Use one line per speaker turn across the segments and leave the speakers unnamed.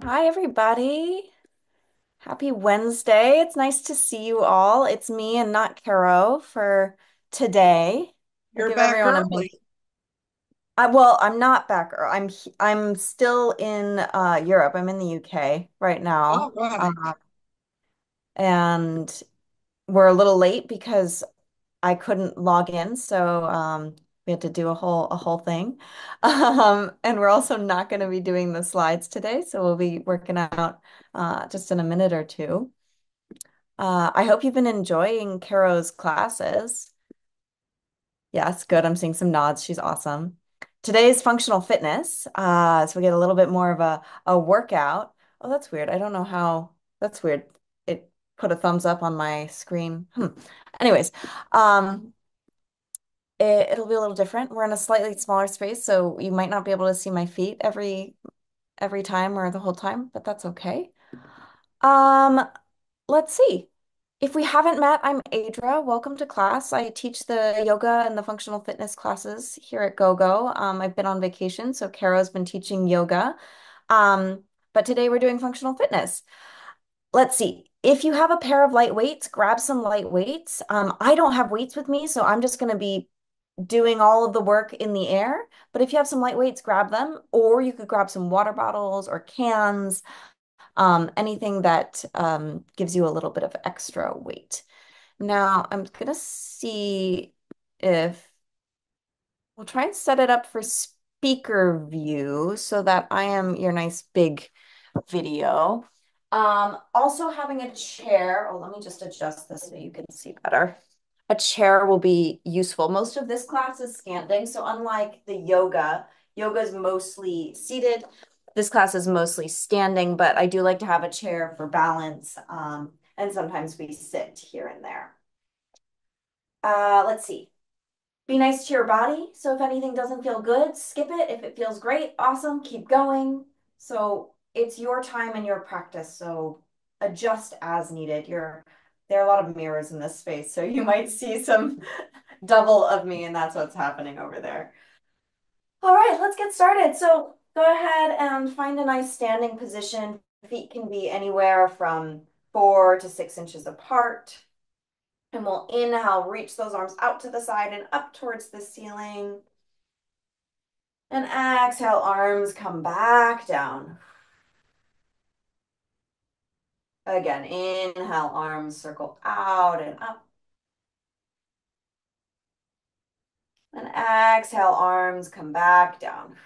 Hi, everybody. Happy Wednesday. It's nice to see you all. It's me and not Caro for today. I'll
You're
give
back
everyone a minute.
early.
I'm not back. I'm still in Europe. I'm in the UK right
All
now.
right.
And we're a little late because I couldn't log in, so we had to do a whole thing. And we're also not going to be doing the slides today, so we'll be working out just in a minute or two. I hope you've been enjoying Caro's classes. Yes, good. I'm seeing some nods. She's awesome. Today's functional fitness. So we get a little bit more of a workout. Oh, that's weird. I don't know how. That's weird. It put a thumbs up on my screen. Anyways, um, it'll be a little different. We're in a slightly smaller space, so you might not be able to see my feet every time or the whole time, but that's okay. Um, Let's see. If we haven't met, I'm Adra. Welcome to class. I teach the yoga and the functional fitness classes here at GoGo. I've been on vacation, so Kara's been teaching yoga. Um, but today we're doing functional fitness. Let's see. If you have a pair of light weights, grab some light weights. I don't have weights with me, so I'm just going to be doing all of the work in the air. But if you have some light weights, grab them, or you could grab some water bottles or cans, anything that gives you a little bit of extra weight. Now, I'm gonna see if we'll try and set it up for speaker view so that I am your nice big video. Also having a chair. Oh, let me just adjust this so you can see better. A chair will be useful. Most of this class is standing, so unlike the yoga is mostly seated. This class is mostly standing, but I do like to have a chair for balance, and sometimes we sit here and there. Let's see. Be nice to your body. So if anything doesn't feel good, skip it. If it feels great, awesome, keep going. So it's your time and your practice. So adjust as needed. There are a lot of mirrors in this space, so you might see some double of me, and that's what's happening over there. All right, let's get started. So go ahead and find a nice standing position. Feet can be anywhere from 4 to 6 inches apart. And we'll inhale, reach those arms out to the side and up towards the ceiling. And exhale, arms come back down. Again, inhale, arms circle out and up. And exhale, arms come back down.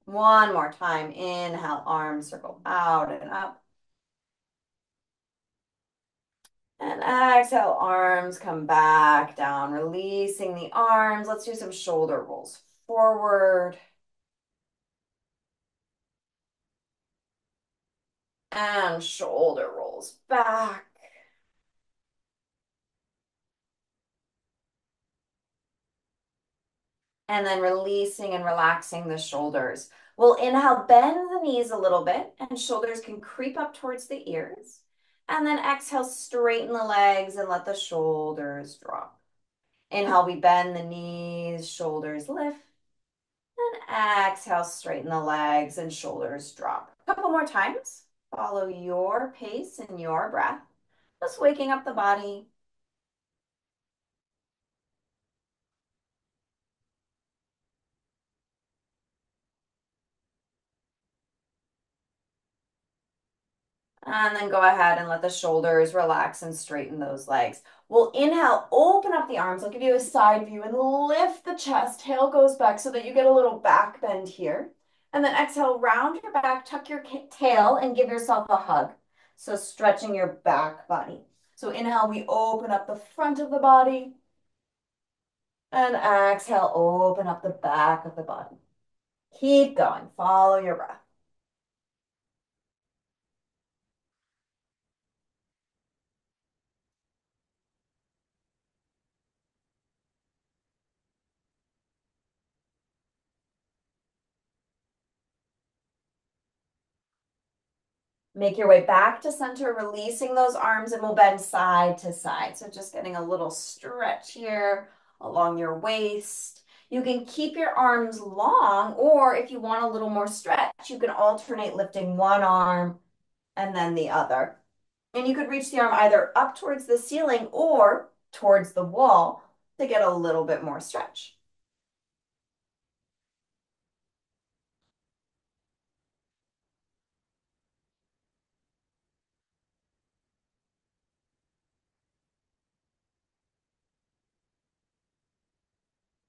One more time. Inhale, arms circle out and up. And exhale, arms come back down, releasing the arms. Let's do some shoulder rolls forward and shoulder rolls back. And then releasing and relaxing the shoulders. We'll inhale, bend the knees a little bit, and shoulders can creep up towards the ears. And then exhale, straighten the legs and let the shoulders drop. Inhale, we bend the knees, shoulders lift. And exhale, straighten the legs and shoulders drop. A couple more times. Follow your pace and your breath. Just waking up the body. And then go ahead and let the shoulders relax and straighten those legs. We'll inhale, open up the arms. I'll give you a side view and lift the chest. Tail goes back so that you get a little back bend here. And then exhale, round your back, tuck your tail, and give yourself a hug. So stretching your back body. So inhale, we open up the front of the body. And exhale, open up the back of the body. Keep going. Follow your breath. Make your way back to center, releasing those arms, and we'll bend side to side. So just getting a little stretch here along your waist. You can keep your arms long, or if you want a little more stretch, you can alternate lifting one arm and then the other. And you could reach the arm either up towards the ceiling or towards the wall to get a little bit more stretch.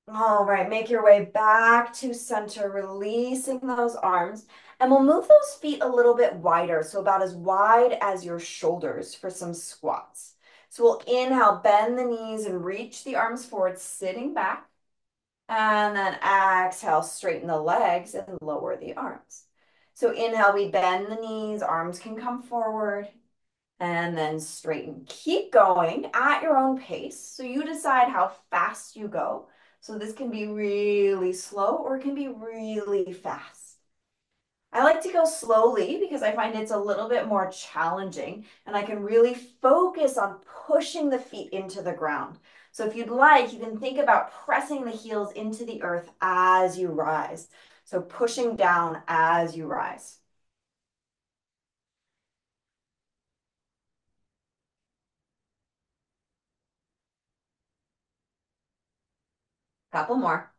All right, make your way back to center, releasing those arms. And we'll move those feet a little bit wider, so about as wide as your shoulders for some squats. So we'll inhale, bend the knees and reach the arms forward, sitting back. And then exhale, straighten the legs and lower the arms. So inhale, we bend the knees, arms can come forward and then straighten. Keep going at your own pace. So you decide how fast you go. So this can be really slow or it can be really fast. I like to go slowly because I find it's a little bit more challenging and I can really focus on pushing the feet into the ground. So if you'd like, you can think about pressing the heels into the earth as you rise. So pushing down as you rise. Couple more.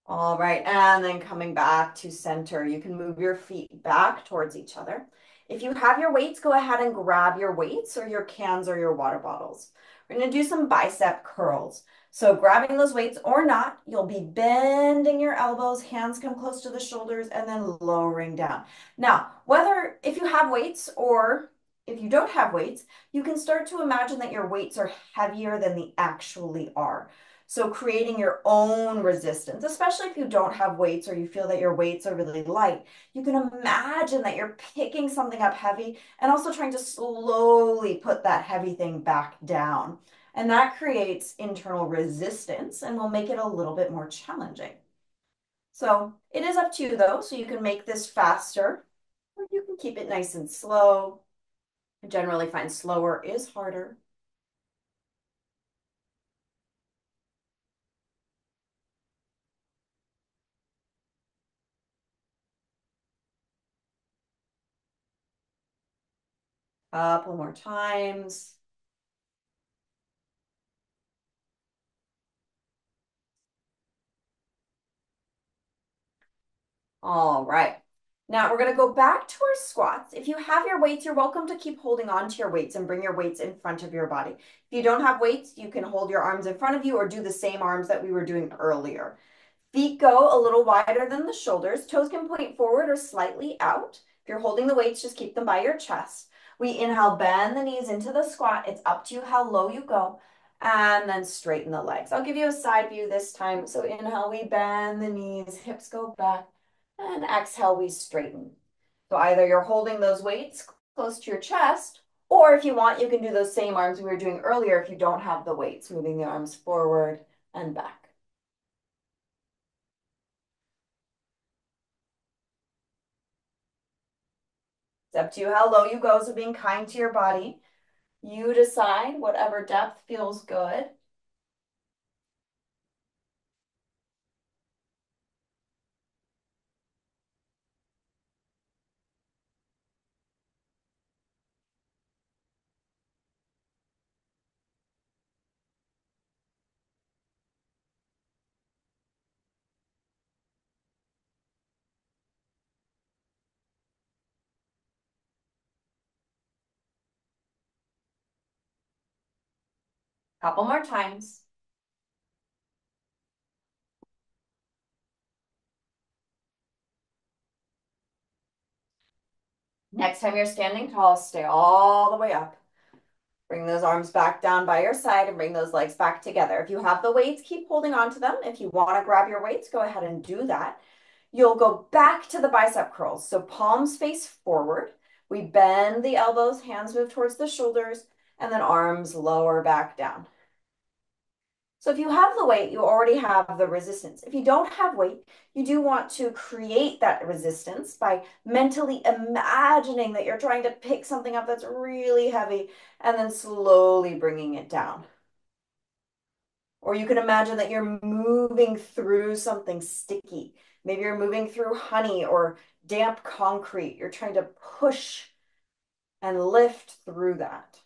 All right, and then coming back to center, you can move your feet back towards each other. If you have your weights, go ahead and grab your weights or your cans or your water bottles. We're going to do some bicep curls. So grabbing those weights or not, you'll be bending your elbows, hands come close to the shoulders, and then lowering down. Now, whether if you have weights or if you don't have weights, you can start to imagine that your weights are heavier than they actually are. So creating your own resistance, especially if you don't have weights or you feel that your weights are really light, you can imagine that you're picking something up heavy and also trying to slowly put that heavy thing back down. And that creates internal resistance and will make it a little bit more challenging. So it is up to you though, so you can make this faster or you can keep it nice and slow. I generally find slower is harder. Couple more times. All right. Now we're going to go back to our squats. If you have your weights, you're welcome to keep holding on to your weights and bring your weights in front of your body. If you don't have weights, you can hold your arms in front of you or do the same arms that we were doing earlier. Feet go a little wider than the shoulders. Toes can point forward or slightly out. If you're holding the weights, just keep them by your chest. We inhale, bend the knees into the squat. It's up to you how low you go. And then straighten the legs. I'll give you a side view this time. So inhale, we bend the knees, hips go back. And exhale, we straighten. So either you're holding those weights close to your chest, or if you want, you can do those same arms we were doing earlier if you don't have the weights, moving the arms forward and back. It's up to you how low you go, so being kind to your body. You decide whatever depth feels good. Couple more times. Next time you're standing tall, stay all the way up. Bring those arms back down by your side and bring those legs back together. If you have the weights, keep holding on to them. If you want to grab your weights, go ahead and do that. You'll go back to the bicep curls. So palms face forward. We bend the elbows, hands move towards the shoulders, and then arms lower back down. So if you have the weight, you already have the resistance. If you don't have weight, you do want to create that resistance by mentally imagining that you're trying to pick something up that's really heavy and then slowly bringing it down. Or you can imagine that you're moving through something sticky. Maybe you're moving through honey or damp concrete. You're trying to push and lift through that.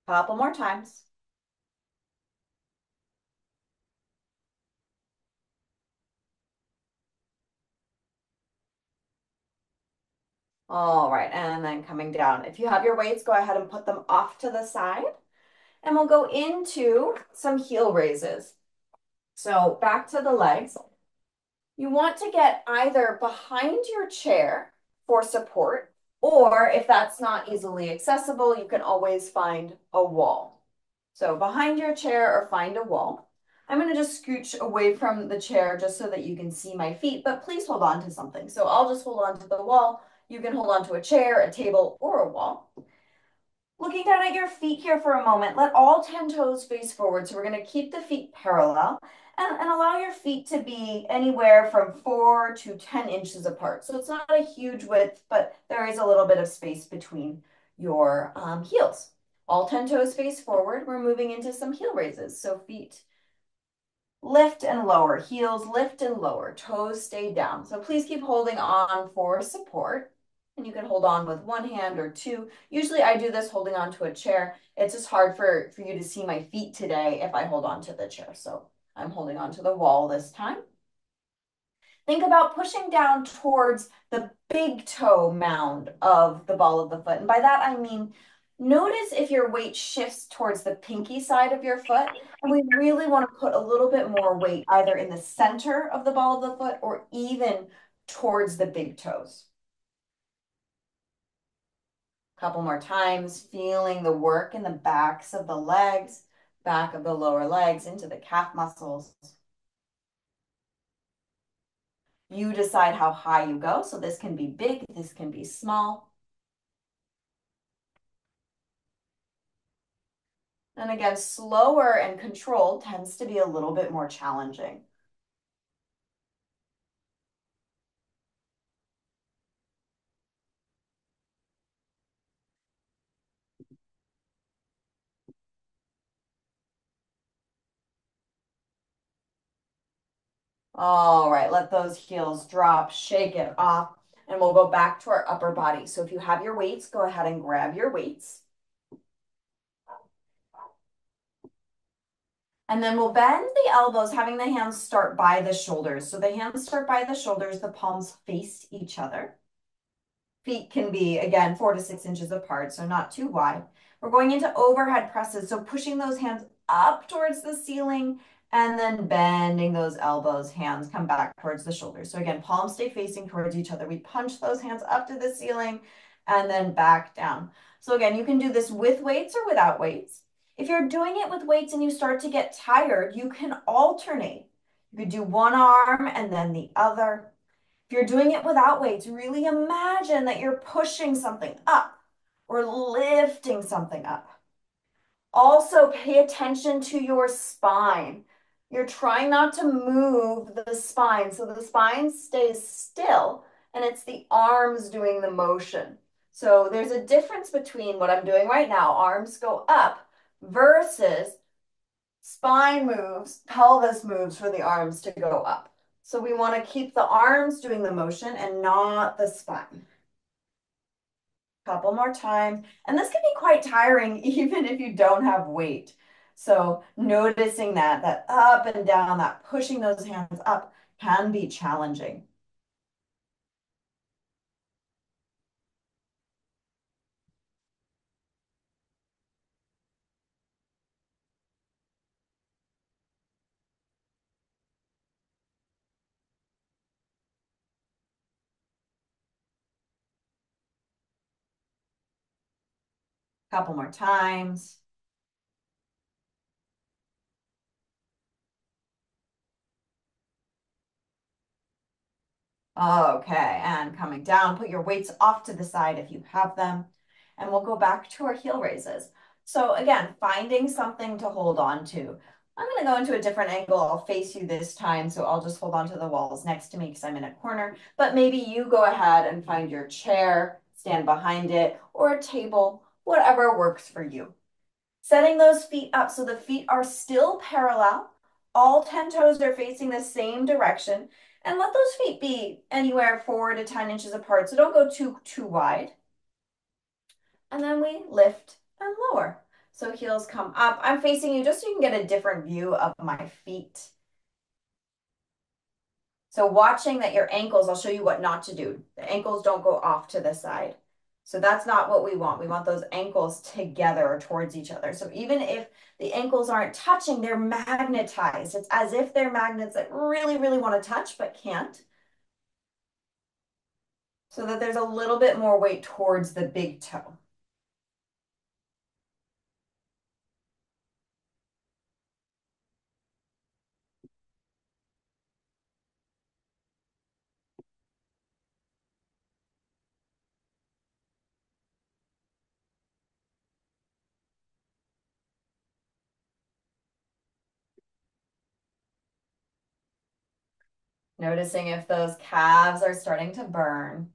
Couple more times. All right, and then coming down. If you have your weights, go ahead and put them off to the side, and we'll go into some heel raises. So back to the legs. You want to get either behind your chair for support, or if that's not easily accessible, you can always find a wall. So behind your chair or find a wall. I'm going to just scooch away from the chair just so that you can see my feet, but please hold on to something. So I'll just hold on to the wall. You can hold on to a chair, a table, or a wall. Looking down at your feet here for a moment, let all 10 toes face forward. So we're going to keep the feet parallel and allow your feet to be anywhere from 4 to 10 inches apart. So it's not a huge width, but there is a little bit of space between your heels. All 10 toes face forward. We're moving into some heel raises. So feet lift and lower, heels lift and lower, toes stay down. So please keep holding on for support. And you can hold on with one hand or two. Usually I do this holding on to a chair. It's just hard for you to see my feet today if I hold on to the chair. So I'm holding on to the wall this time. Think about pushing down towards the big toe mound of the ball of the foot. And by that, I mean, notice if your weight shifts towards the pinky side of your foot. And we really want to put a little bit more weight either in the center of the ball of the foot or even towards the big toes. Couple more times, feeling the work in the backs of the legs, back of the lower legs into the calf muscles. You decide how high you go. So this can be big, this can be small. And again, slower and controlled tends to be a little bit more challenging. All right, let those heels drop, shake it off, and we'll go back to our upper body. So if you have your weights, go ahead and grab your weights. And then we'll bend the elbows, having the hands start by the shoulders. So the hands start by the shoulders, the palms face each other. Feet can be, again, 4 to 6 inches apart, so not too wide. We're going into overhead presses, so pushing those hands up towards the ceiling and then bending those elbows, hands come back towards the shoulders. So again, palms stay facing towards each other. We punch those hands up to the ceiling and then back down. So again, you can do this with weights or without weights. If you're doing it with weights and you start to get tired, you can alternate. You could do one arm and then the other. If you're doing it without weights, really imagine that you're pushing something up or lifting something up. Also, pay attention to your spine. You're trying not to move the spine, so the spine stays still and it's the arms doing the motion. So there's a difference between what I'm doing right now, arms go up, versus spine moves, pelvis moves for the arms to go up. So we want to keep the arms doing the motion and not the spine. Couple more times. And this can be quite tiring even if you don't have weight. So noticing that up and down, that pushing those hands up can be challenging. Couple more times. Okay, and coming down, put your weights off to the side if you have them. And we'll go back to our heel raises. So again, finding something to hold on to. I'm going to go into a different angle. I'll face you this time, so I'll just hold on to the walls next to me because I'm in a corner. But maybe you go ahead and find your chair, stand behind it, or a table, whatever works for you. Setting those feet up so the feet are still parallel. All 10 toes are facing the same direction. And let those feet be anywhere 4 to 10 inches apart. So don't go too wide. And then we lift and lower. So heels come up. I'm facing you just so you can get a different view of my feet. So watching that your ankles, I'll show you what not to do. The ankles don't go off to the side. So that's not what we want. We want those ankles together or towards each other. So even if the ankles aren't touching, they're magnetized. It's as if they're magnets that really, really want to touch but can't. So that there's a little bit more weight towards the big toe. Noticing if those calves are starting to burn.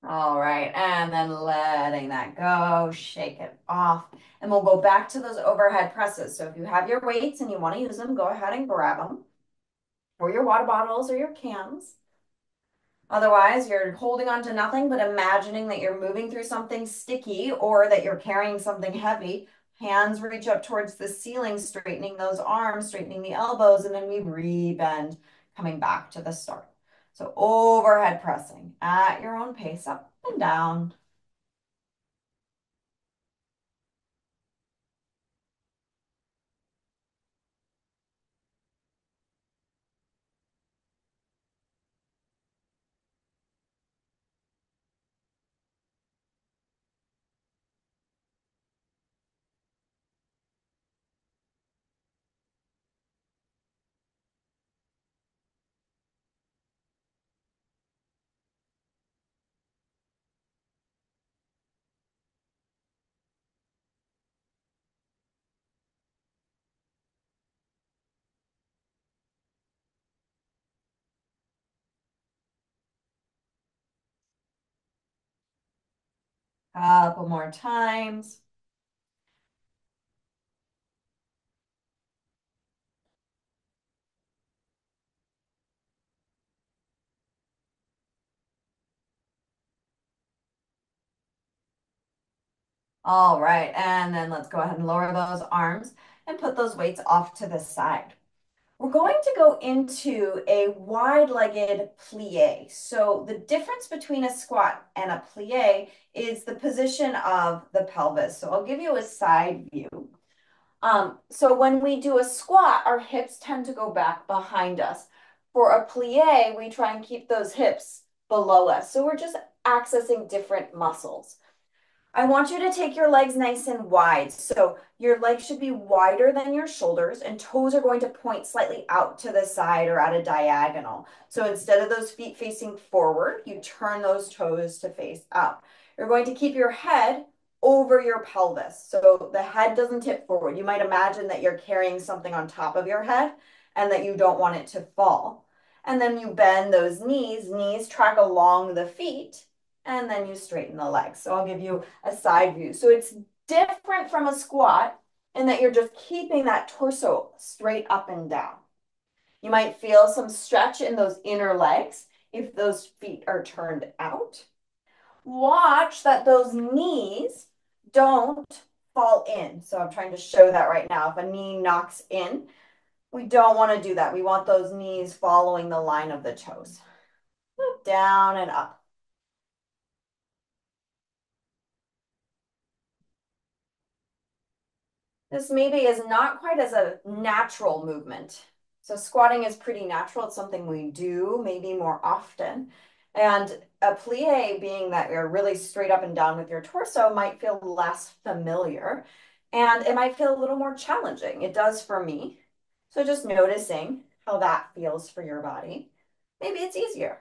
All right, and then letting that go, shake it off. And we'll go back to those overhead presses. So if you have your weights and you want to use them, go ahead and grab them, or your water bottles or your cans. Otherwise, you're holding on to nothing but imagining that you're moving through something sticky or that you're carrying something heavy. Hands reach up towards the ceiling, straightening those arms, straightening the elbows, and then we rebend, coming back to the start. So overhead pressing at your own pace, up and down. Couple more times. All right, and then let's go ahead and lower those arms and put those weights off to the side. We're going to go into a wide-legged plie. So the difference between a squat and a plie is the position of the pelvis. So I'll give you a side view. So when we do a squat, our hips tend to go back behind us. For a plie, we try and keep those hips below us. So we're just accessing different muscles. I want you to take your legs nice and wide. So your legs should be wider than your shoulders and toes are going to point slightly out to the side or at a diagonal. So instead of those feet facing forward, you turn those toes to face up. You're going to keep your head over your pelvis. So the head doesn't tip forward. You might imagine that you're carrying something on top of your head and that you don't want it to fall. And then you bend those knees track along the feet and then you straighten the legs. So I'll give you a side view. So it's different from a squat in that you're just keeping that torso straight up and down. You might feel some stretch in those inner legs if those feet are turned out. Watch that those knees don't fall in. So I'm trying to show that right now. If a knee knocks in, we don't want to do that. We want those knees following the line of the toes. Down and up. This maybe is not quite as a natural movement. So squatting is pretty natural. It's something we do maybe more often. And a plie, being that you're really straight up and down with your torso, might feel less familiar. And it might feel a little more challenging. It does for me. So just noticing how that feels for your body. Maybe it's easier.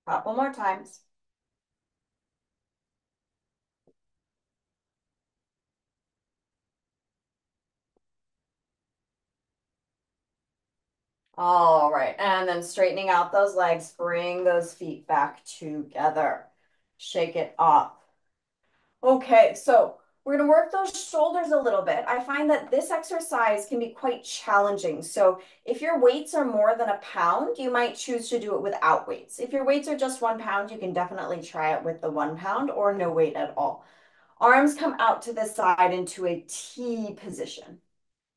Couple more times. All right, and then straightening out those legs, bring those feet back together. Shake it off. Okay, so we're gonna work those shoulders a little bit. I find that this exercise can be quite challenging. So if your weights are more than a pound, you might choose to do it without weights. If your weights are just 1 pound, you can definitely try it with the 1 pound or no weight at all. Arms come out to the side into a T position.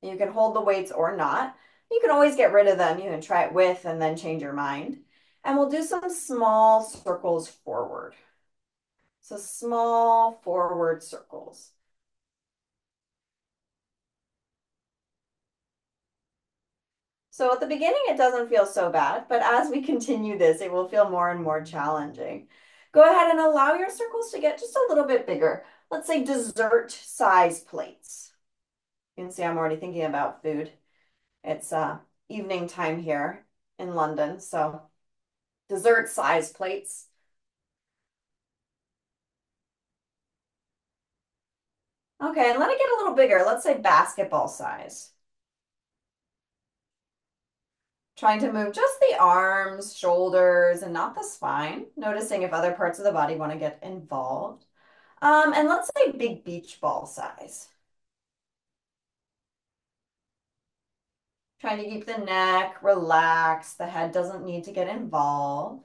You can hold the weights or not. You can always get rid of them. You can try it with and then change your mind. And we'll do some small circles forward. So small forward circles. So at the beginning, it doesn't feel so bad, but as we continue this, it will feel more and more challenging. Go ahead and allow your circles to get just a little bit bigger. Let's say dessert size plates. You can see I'm already thinking about food. It's evening time here in London, so dessert size plates. Okay, and let it get a little bigger. Let's say basketball size. Trying to move just the arms, shoulders, and not the spine. Noticing if other parts of the body want to get involved. And let's say big beach ball size. Trying to keep the neck relaxed. The head doesn't need to get involved.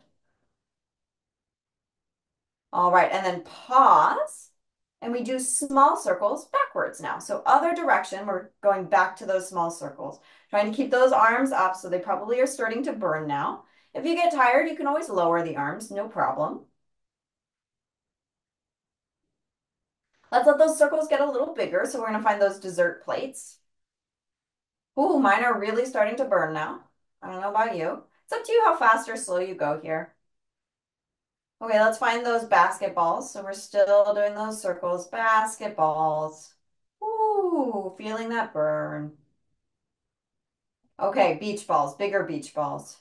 All right, and then pause. And we do small circles backwards now. So other direction, we're going back to those small circles. Trying to keep those arms up so they probably are starting to burn now. If you get tired, you can always lower the arms, no problem. Let's let those circles get a little bigger. So we're gonna find those dessert plates. Ooh, mine are really starting to burn now. I don't know about you. It's up to you how fast or slow you go here. Okay, let's find those basketballs. So we're still doing those circles, basketballs. Ooh, feeling that burn. Okay, beach balls, bigger beach balls,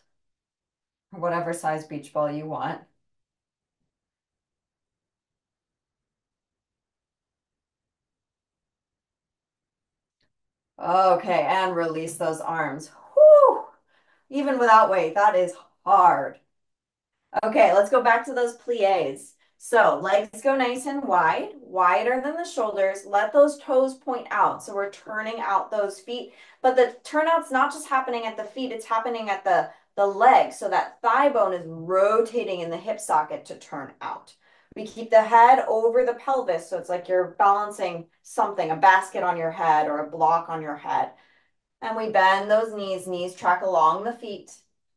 or whatever size beach ball you want. Okay, and release those arms. Whew, even without weight, that is hard. Okay, let's go back to those plies. So legs go nice and wide, wider than the shoulders. Let those toes point out. So we're turning out those feet, but the turnout's not just happening at the feet, it's happening at the legs. So that thigh bone is rotating in the hip socket to turn out. We keep the head over the pelvis, so it's like you're balancing something, a basket on your head or a block on your head. And we bend those knees, knees track along the feet,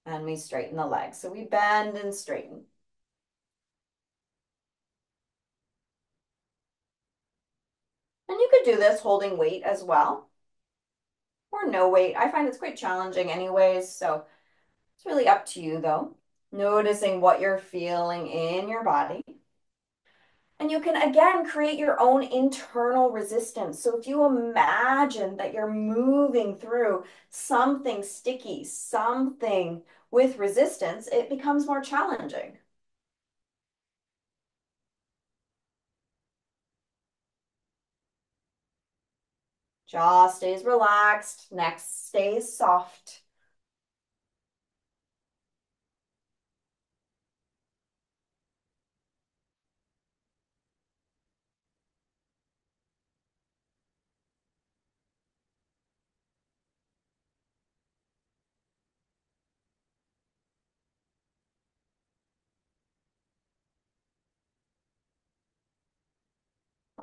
and we straighten the legs. So we bend and straighten. And you could do this holding weight as well, or no weight. I find it's quite challenging anyways, so it's really up to you though. Noticing what you're feeling in your body. And you can again create your own internal resistance. So if you imagine that you're moving through something sticky, something with resistance, it becomes more challenging. Jaw stays relaxed, neck stays soft.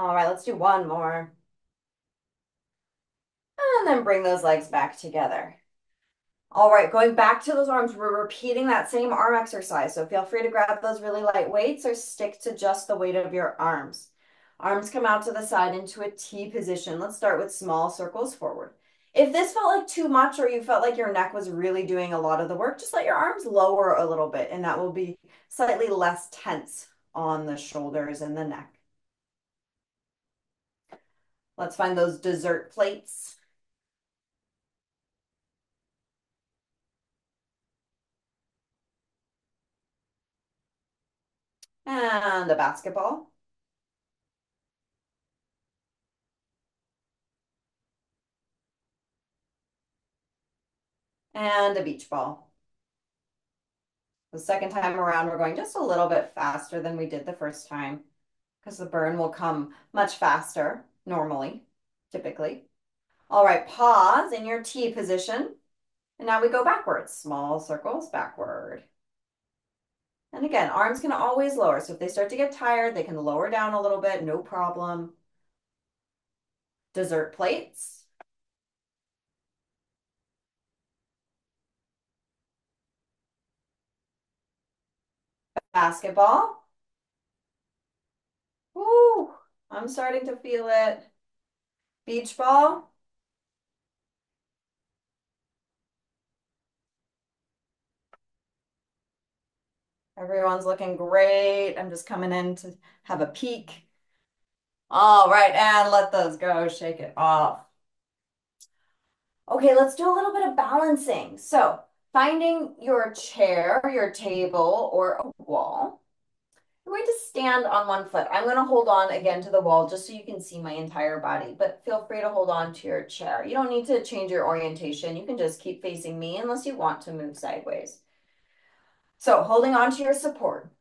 All right, let's do one more. And then bring those legs back together. All right, going back to those arms, we're repeating that same arm exercise. So feel free to grab those really light weights or stick to just the weight of your arms. Arms come out to the side into a T position. Let's start with small circles forward. If this felt like too much or you felt like your neck was really doing a lot of the work, just let your arms lower a little bit and that will be slightly less tense on the shoulders and the neck. Let's find those dessert plates and a basketball and a beach ball. The second time around, we're going just a little bit faster than we did the first time because the burn will come much faster normally, typically. All right, pause in your T position. And now we go backwards, small circles backward. And again, arms can always lower. So if they start to get tired, they can lower down a little bit, no problem. Dessert plates. Basketball. Woo, I'm starting to feel it. Beach ball. Everyone's looking great. I'm just coming in to have a peek. All right, and let those go. Shake it off. Okay, let's do a little bit of balancing. So, finding your chair, your table, or a wall. I'm going to stand on one foot. I'm going to hold on again to the wall just so you can see my entire body, but feel free to hold on to your chair. You don't need to change your orientation. You can just keep facing me unless you want to move sideways. So, holding on to your support,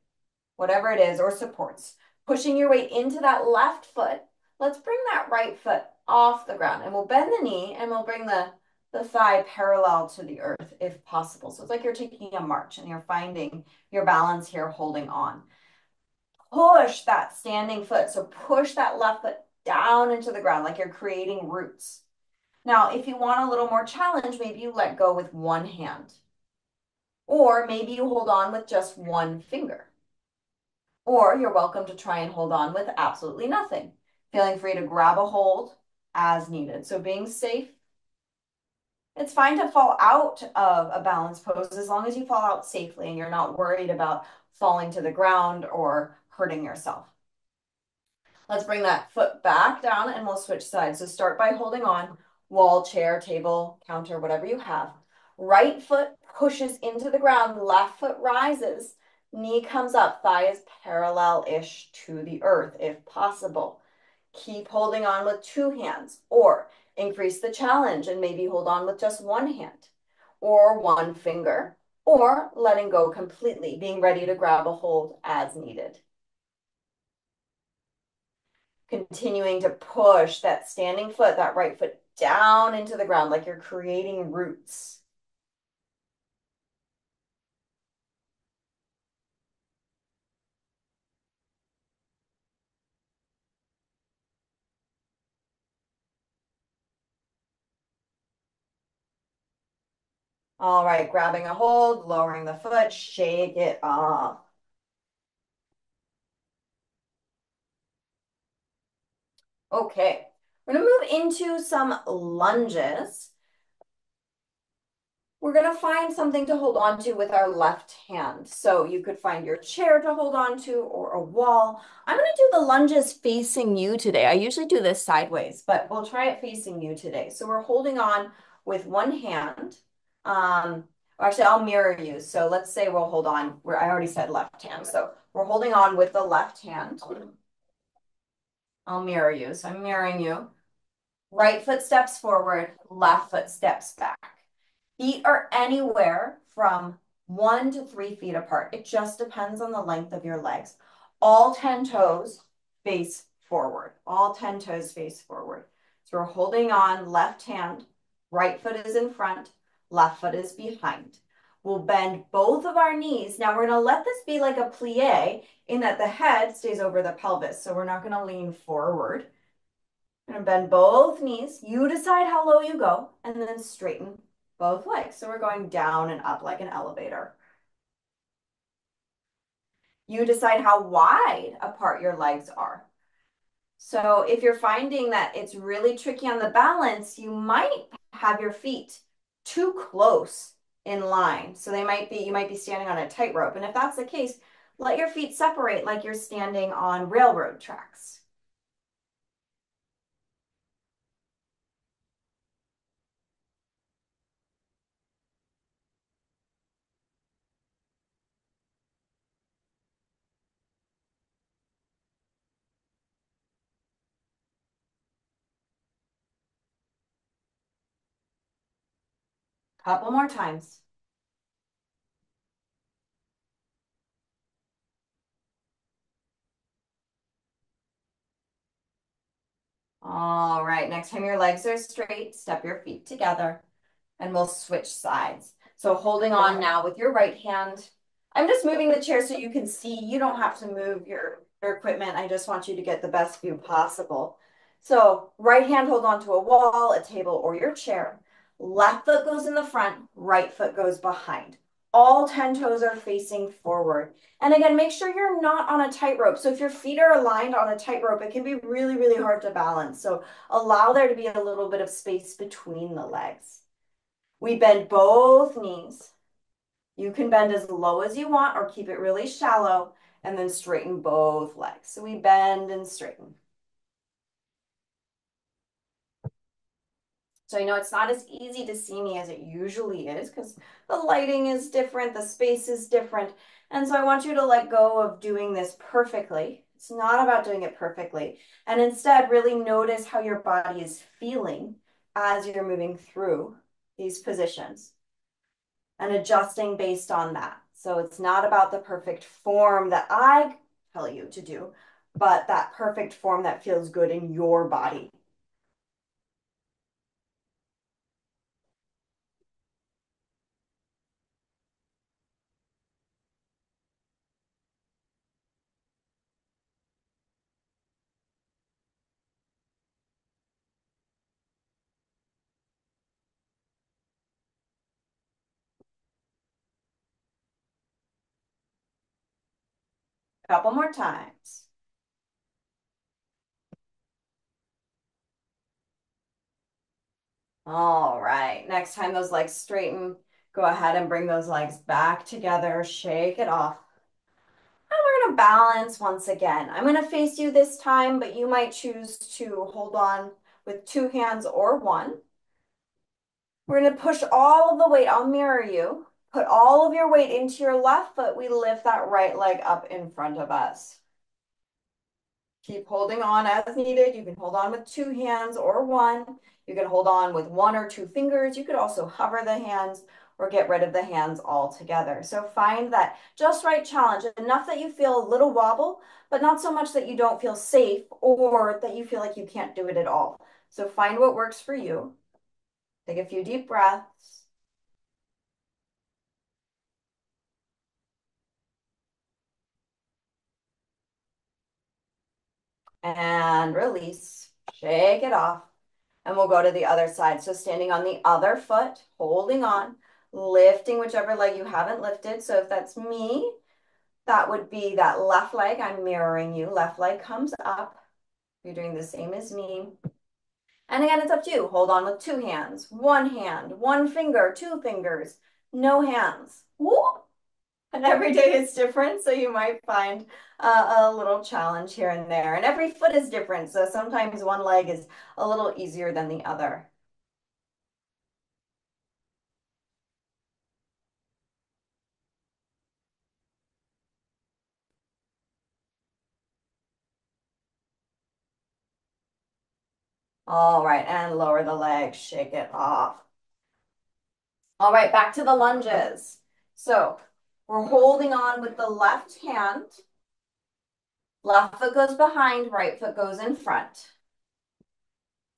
whatever it is, or supports. Pushing your weight into that left foot. Let's bring that right foot off the ground and we'll bend the knee and we'll bring the thigh parallel to the earth if possible. So it's like you're taking a march and you're finding your balance here, holding on. Push that standing foot. So push that left foot down into the ground like you're creating roots. Now, if you want a little more challenge, maybe you let go with one hand. Or maybe you hold on with just one finger. Or you're welcome to try and hold on with absolutely nothing. Feeling free to grab a hold as needed. So being safe, it's fine to fall out of a balanced pose as long as you fall out safely and you're not worried about falling to the ground or hurting yourself. Let's bring that foot back down and we'll switch sides. So start by holding on, wall, chair, table, counter, whatever you have. Right foot pushes into the ground, left foot rises, knee comes up, thigh is parallel-ish to the earth if possible. Keep holding on with two hands or increase the challenge and maybe hold on with just one hand or one finger or letting go completely, being ready to grab a hold as needed. Continuing to push that standing foot, that right foot down into the ground like you're creating roots. All right, grabbing a hold, lowering the foot, shake it off. Okay, we're gonna move into some lunges. We're going to find something to hold on to with our left hand. So you could find your chair to hold on to or a wall. I'm going to do the lunges facing you today. I usually do this sideways, but we'll try it facing you today. So we're holding on with one hand. Actually, I'll mirror you. So let's say we'll hold on. I already said left hand. So we're holding on with the left hand. I'll mirror you. So I'm mirroring you. Right foot steps forward, left foot steps back. Feet are anywhere from 1 to 3 feet apart. It just depends on the length of your legs. All 10 toes face forward. All 10 toes face forward. So we're holding on left hand, right foot is in front, left foot is behind. We'll bend both of our knees. Now we're gonna let this be like a plie in that the head stays over the pelvis. So we're not gonna lean forward. We're gonna bend both knees. You decide how low you go and then straighten both legs. So we're going down and up like an elevator. You decide how wide apart your legs are. So if you're finding that it's really tricky on the balance, you might have your feet too close in line. So you might be standing on a tightrope. And if that's the case, let your feet separate like you're standing on railroad tracks. Couple more times. All right, next time your legs are straight, step your feet together and we'll switch sides. So holding on now with your right hand. I'm just moving the chair so you can see. You don't have to move your equipment. I just want you to get the best view possible. So right hand hold on to a wall, a table, or your chair. Left foot goes in the front, right foot goes behind. All 10 toes are facing forward. And again, make sure you're not on a tightrope. So if your feet are aligned on a tightrope, it can be really, really hard to balance. So allow there to be a little bit of space between the legs. We bend both knees. You can bend as low as you want or keep it really shallow and then straighten both legs. So we bend and straighten. So I know it's not as easy to see me as it usually is because the lighting is different, the space is different. And so I want you to let go of doing this perfectly. It's not about doing it perfectly. And instead, really notice how your body is feeling as you're moving through these positions and adjusting based on that. So it's not about the perfect form that I tell you to do, but that perfect form that feels good in your body. A couple more times. All right. Next time those legs straighten, go ahead and bring those legs back together, shake it off. And we're going to balance once again. I'm going to face you this time, but you might choose to hold on with two hands or one. We're going to push all of the weight. I'll mirror you. Put all of your weight into your left foot. We lift that right leg up in front of us. Keep holding on as needed. You can hold on with two hands or one. You can hold on with one or two fingers. You could also hover the hands or get rid of the hands altogether. So find that just right challenge, enough that you feel a little wobble, but not so much that you don't feel safe or that you feel like you can't do it at all. So find what works for you. Take a few deep breaths. And release. Shake it off. And we'll go to the other side. So standing on the other foot, holding on, lifting whichever leg you haven't lifted. So if that's me, that would be that left leg. I'm mirroring you. Left leg comes up. You're doing the same as me. And again, it's up to you. Hold on with two hands, one finger, two fingers, no hands. Woo! And every day is different, so you might find a little challenge here and there. And every foot is different, so sometimes one leg is a little easier than the other. All right, and lower the leg, shake it off. All right, back to the lunges. So we're holding on with the left hand. Left foot goes behind, right foot goes in front.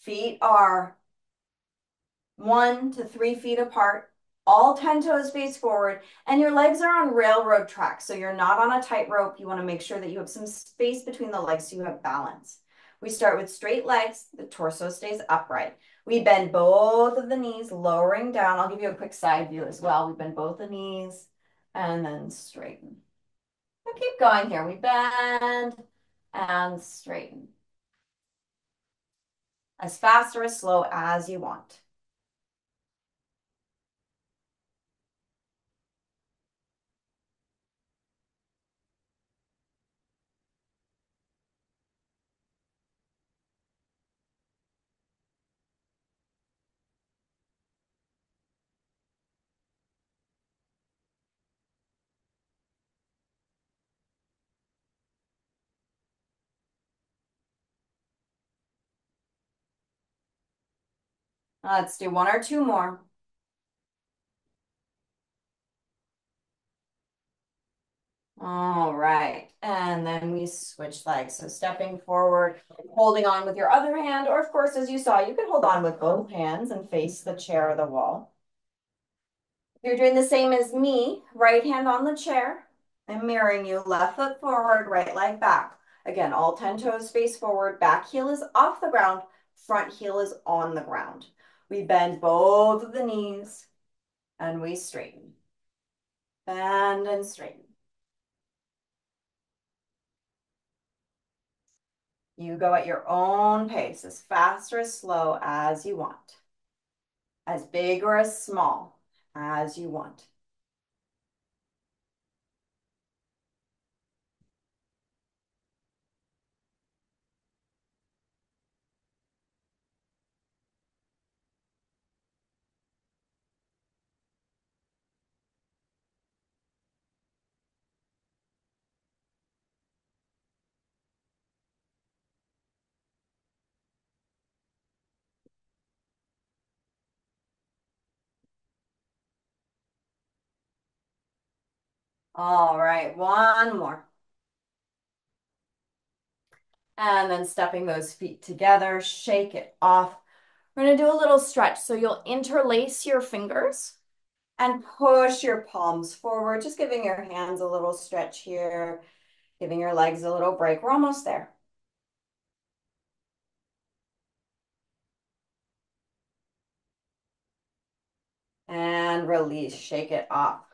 Feet are 1 to 3 feet apart. All 10 toes face forward, and your legs are on railroad tracks. So you're not on a tightrope. You want to make sure that you have some space between the legs so you have balance. We start with straight legs. The torso stays upright. We bend both of the knees, lowering down. I'll give you a quick side view as well. We bend both the knees and then straighten. We'll keep going here. We bend and straighten as fast or as slow as you want. Let's do one or two more. All right. And then we switch legs. So stepping forward, holding on with your other hand, or of course, as you saw, you could hold on with both hands and face the chair or the wall. You're doing the same as me, right hand on the chair. I'm mirroring you, left foot forward, right leg back. Again, all 10 toes face forward, back heel is off the ground, front heel is on the ground. We bend both of the knees and we straighten. Bend and straighten. You go at your own pace, as fast or as slow as you want, as big or as small as you want. All right, one more. And then stepping those feet together, shake it off. We're gonna do a little stretch. So you'll interlace your fingers and push your palms forward, just giving your hands a little stretch here, giving your legs a little break. We're almost there. And release, shake it off.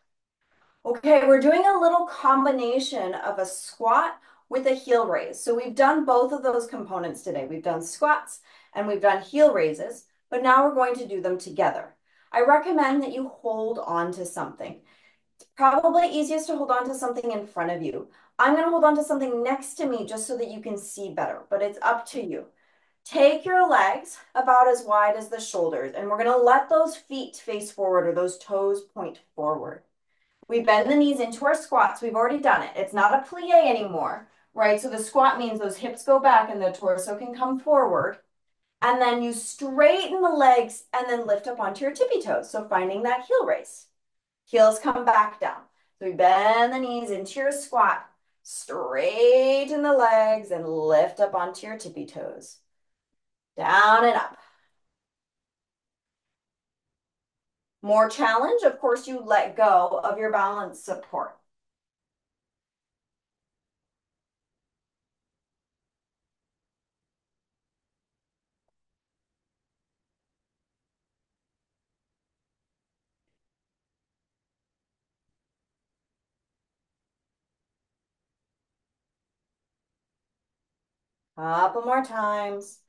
Okay, we're doing a little combination of a squat with a heel raise. So we've done both of those components today. We've done squats and we've done heel raises, but now we're going to do them together. I recommend that you hold on to something. It's probably easiest to hold on to something in front of you. I'm going to hold on to something next to me just so that you can see better, but it's up to you. Take your legs about as wide as the shoulders, and we're going to let those feet face forward or those toes point forward. We bend the knees into our squats. We've already done it. It's not a plie anymore, right? So the squat means those hips go back and the torso can come forward. And then you straighten the legs and then lift up onto your tippy toes. So finding that heel raise. Heels come back down. So we bend the knees into your squat, straighten the legs and lift up onto your tippy toes. Down and up. More challenge, of course, you let go of your balance support. Couple more times.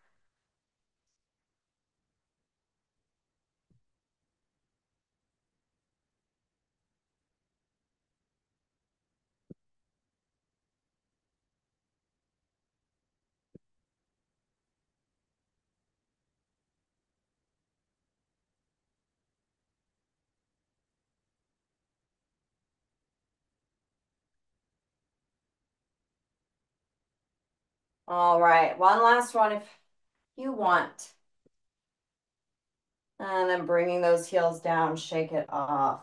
All right, one last one if you want. And then bringing those heels down, shake it off.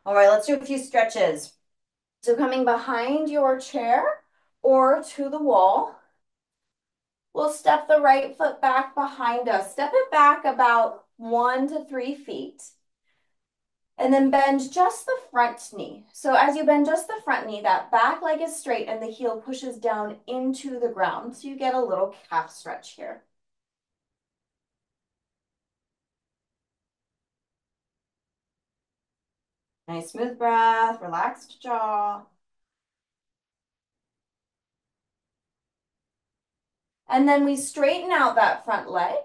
All right, let's do a few stretches. So coming behind your chair or to the wall, we'll step the right foot back behind us. Step it back about 1 to 3 feet. And then bend just the front knee. So as you bend just the front knee, that back leg is straight and the heel pushes down into the ground. So you get a little calf stretch here. Nice smooth breath, relaxed jaw. And then we straighten out that front leg.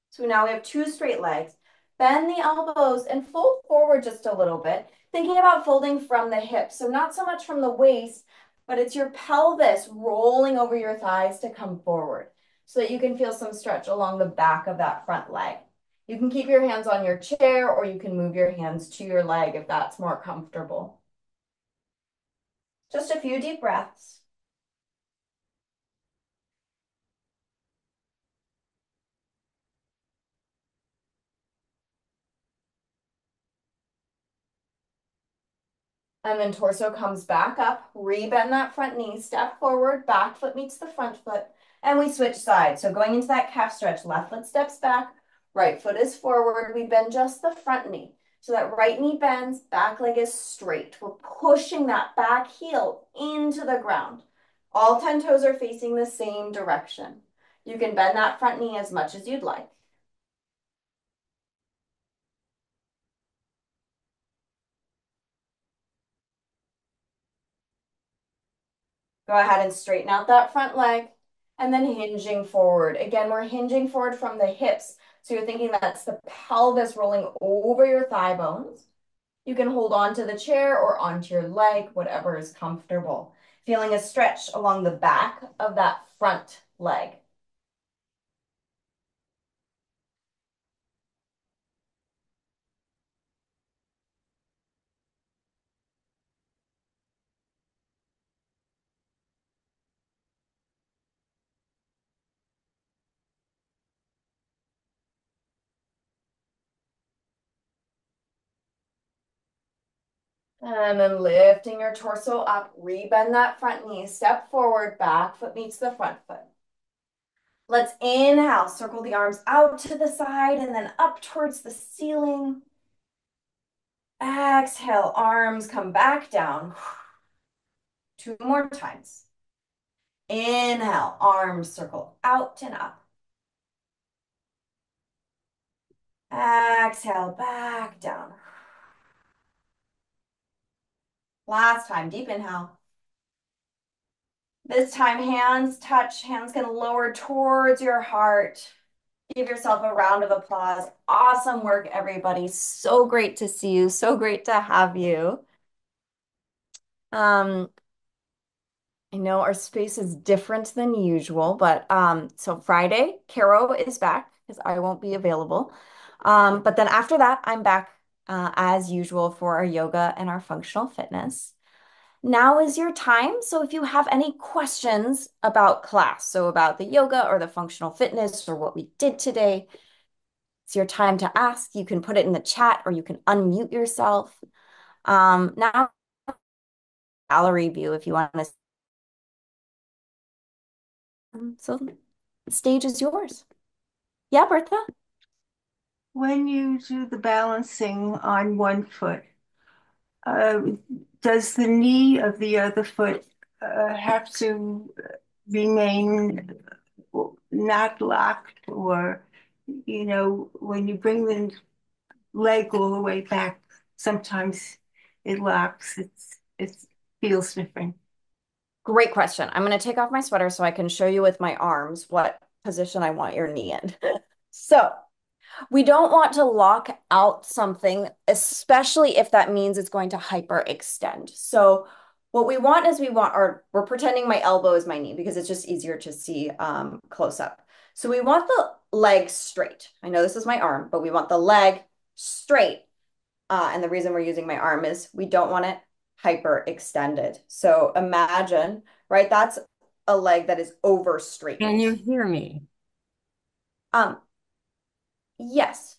So now we have two straight legs. Bend the elbows and fold forward just a little bit, thinking about folding from the hips. So not so much from the waist, but it's your pelvis rolling over your thighs to come forward so that you can feel some stretch along the back of that front leg. You can keep your hands on your chair or you can move your hands to your leg if that's more comfortable. Just a few deep breaths. And then torso comes back up, rebend that front knee, step forward, back foot meets the front foot, and we switch sides. So going into that calf stretch, left foot steps back, right foot is forward. We bend just the front knee. So that right knee bends, back leg is straight. We're pushing that back heel into the ground. All 10 toes are facing the same direction. You can bend that front knee as much as you'd like. Go ahead and straighten out that front leg and then hinging forward. Again, we're hinging forward from the hips. So you're thinking that's the pelvis rolling over your thigh bones. You can hold on to the chair or onto your leg, whatever is comfortable. Feeling a stretch along the back of that front leg. And then lifting your torso up, rebend that front knee, step forward, back foot meets the front foot. Let's inhale, circle the arms out to the side and then up towards the ceiling. Exhale, arms come back down. Two more times. Inhale, arms circle out and up. Exhale, back down. Last time, deep inhale. This time, hands touch, hands can lower towards your heart. Give yourself a round of applause. Awesome work, everybody. So great to see you. So great to have you. Um, I know our space is different than usual, but so Friday, Caro is back because I won't be available. But then after that, I'm back as usual for our yoga and our functional fitness. Now is your time. So if you have any questions about class, so about the yoga or the functional fitness or what we did today, it's your time to ask. You can put it in the chat or you can unmute yourself. Now, gallery view if you want to. So the stage is yours. Yeah, Bertha?
When you do the balancing on one foot, uh, does the knee of the other foot have to remain not locked, or, when you bring the leg all the way back, sometimes it locks. It feels different.
Great question. I'm going to take off my sweater so I can show you with my arms what position I want your knee in. So we don't want to lock out something, especially if that means it's going to hyperextend. So what we want is we're pretending my elbow is my knee because it's just easier to see close up. So we want the leg straight. I know this is my arm, but we want the leg straight. And the reason we're using my arm is we don't want it hyperextended. So imagine, right? That's a leg that is over
Can
straightened.
you hear me?
Um, yes.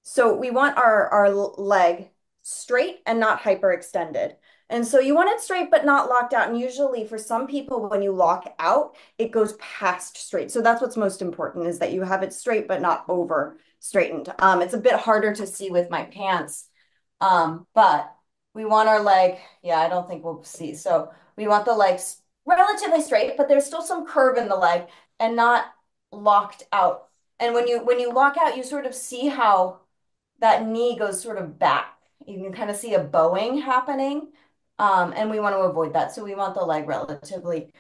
So we want our leg straight and not hyperextended. And so you want it straight but not locked out. And usually for some people, when you lock out, it goes past straight. So that's what's most important is that you have it straight but not over straightened. It's a bit harder to see with my pants. But we want our leg, yeah, I don't think we'll see. So we want the legs relatively straight, but there's still some curve in the leg and not locked out. And when you lock out, you sort of see how that knee goes sort of back. You can kind of see a bowing happening. And we want to avoid that. So we want the leg relatively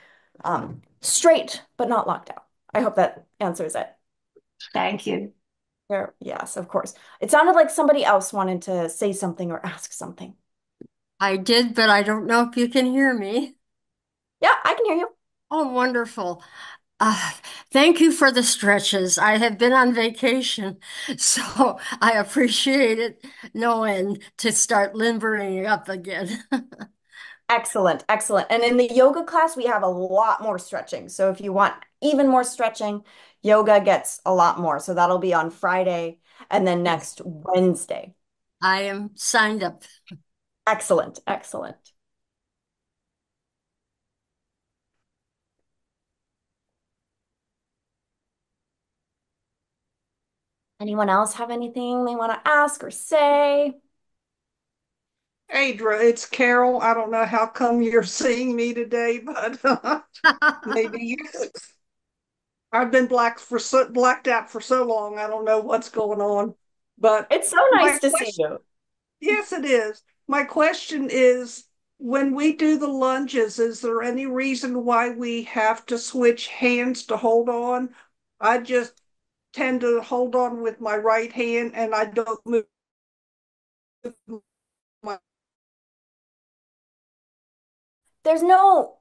straight, but not locked out. I hope that answers it.
Thank you.
Yes, of course. It sounded like somebody else wanted to say something or ask something.
I did, but I don't know if you can hear me.
Yeah, I can hear you.
Oh, wonderful. Uh, Thank you for the stretches. I have been on vacation, so I appreciate it knowing to start limbering up again.
Excellent, excellent. And in the yoga class, we have a lot more stretching. So if you want even more stretching, yoga gets a lot more. So that'll be on Friday and then
Yes,
next Wednesday.
I am signed up.
Excellent, excellent. Anyone else have anything they want to ask or say?
Adra, it's Carol. I don't know how come you're seeing me today, but maybe you. I've been blacked out for so long. I don't know what's going on. But
It's so
my
nice to see
question,
you.
yes, it is. My question is, when we do the lunges, is there any reason why we have to switch hands to hold on? I just tend to hold on with my right hand, and I don't move my.
There's no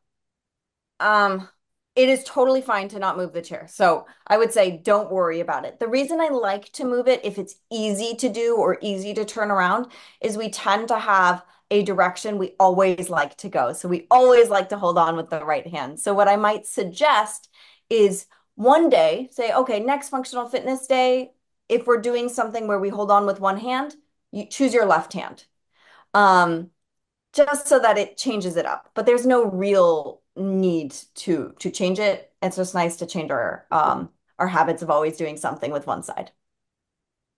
Um, it is totally fine to not move the chair. So I would say don't worry about it. The reason I like to move it if it's easy to do or easy to turn around is we tend to have a direction we always like to go. So we always like to hold on with the right hand. So what I might suggest is one day say, okay, next functional fitness day, if we're doing something where we hold on with one hand, you choose your left hand. Um, just so that it changes it up. But there's no real need to change it. It's just nice to change our habits of always doing something with one side.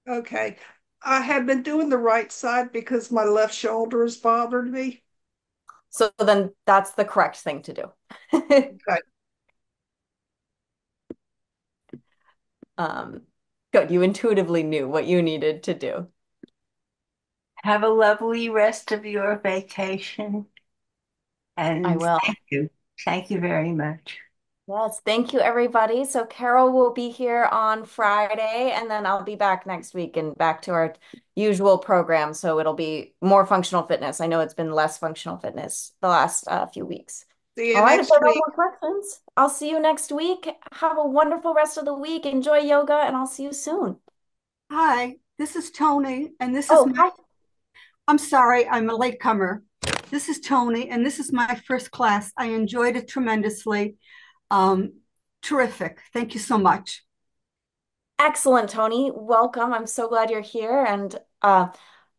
Okay. I have been doing the right side because my left shoulder has bothered me.
So then that's the correct thing to do.
Okay.
Um, Good. You intuitively knew what you needed to do.
Have a lovely rest of your vacation.
I
And
will.
thank you. Thank you very much.
Yes, thank you, everybody. So Carol will be here on Friday, and then I'll be back next week and back to our usual program. So it'll be more functional fitness. I know it's been less functional fitness the last few weeks.
See you
All right, if there
next
are no
week.
more questions, I'll see you next week. Have a wonderful rest of the week. Enjoy yoga, and I'll see you soon.
Hi, this is Tony, and this is
Oh,
my,
hi.
I'm sorry, I'm a latecomer. This is Tony, and this is my first class. I enjoyed it tremendously. Um, Terrific. Thank you so much.
Excellent, Tony. Welcome. I'm so glad you're here and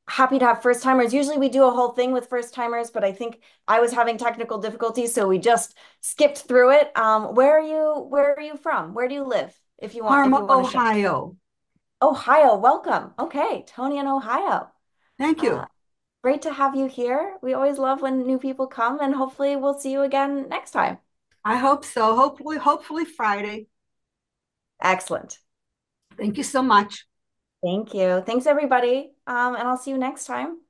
happy to have first timers. Usually we do a whole thing with first timers, but I think I was having technical difficulties, so we just skipped through it. Where are you from? Where do you live? If
Parma,
you want to share.
Ohio.
Ohio, welcome. Okay, Tony in Ohio.
Thank
Uh,
you.
Great to have you here. We always love when new people come, and hopefully we'll see you again next time.
I hope so. Hopefully Friday.
Excellent.
Thank you so much.
Thank you. Thanks, everybody. And I'll see you next time.